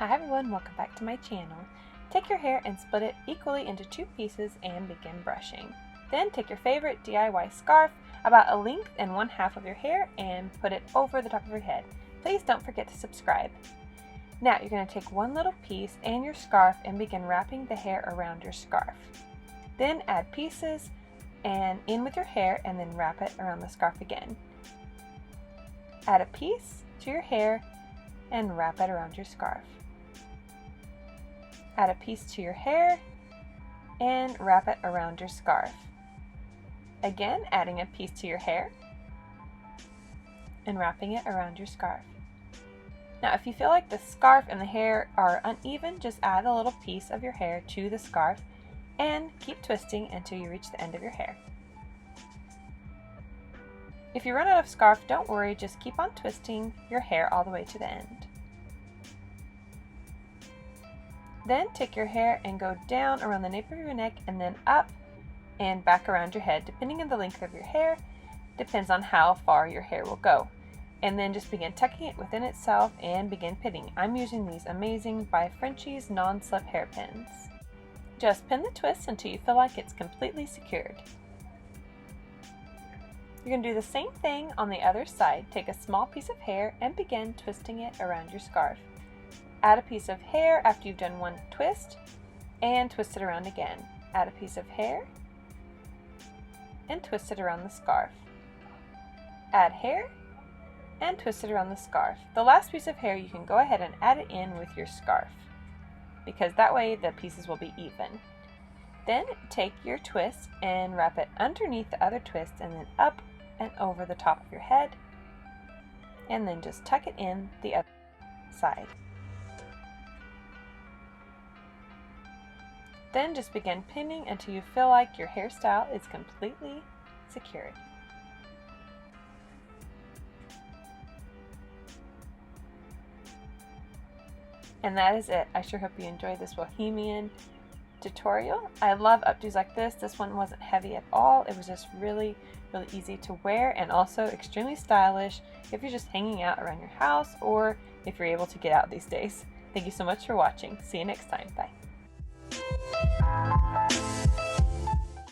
Hi everyone, welcome back to my channel. Take your hair and split it equally into 2 pieces and begin brushing. Then take your favorite DIY scarf, about a length and 1/2 of your hair, and put it over the top of your head. Please don't forget to subscribe. Now you're going to take one little piece and your scarf and begin wrapping the hair around your scarf. Then add pieces and in with your hair and then wrap it around the scarf again. Add a piece to your hair and wrap it around your scarf. Add a piece to your hair and wrap it around your scarf. Again, adding a piece to your hair and wrapping it around your scarf. Now, if you feel like the scarf and the hair are uneven, just add a little piece of your hair to the scarf and keep twisting until you reach the end of your hair. If you run out of scarf, don't worry, just keep on twisting your hair all the way to the end. Then take your hair and go down around the nape of your neck and then up and back around your head. Depending on the length of your hair, depends on how far your hair will go. And then just begin tucking it within itself and begin pinning. I'm using these amazing by Frenchie's non-slip hairpins. Just pin the twist until you feel like it's completely secured. You're going to do the same thing on the other side. Take a small piece of hair and begin twisting it around your scarf. Add a piece of hair after you've done one twist and twist it around again. Add a piece of hair and twist it around the scarf. Add hair and twist it around the scarf. The last piece of hair, you can go ahead and add it in with your scarf because that way the pieces will be even. Then take your twist and wrap it underneath the other twist and then up and over the top of your head, and then just tuck it in the other side. Then just begin pinning until you feel like your hairstyle is completely secured. And that is it. I sure hope you enjoyed this bohemian tutorial. I love updos like this. This one wasn't heavy at all. It was just really easy to wear and also extremely stylish if you're just hanging out around your house or if you're able to get out these days. Thank you so much for watching. See you next time. Bye.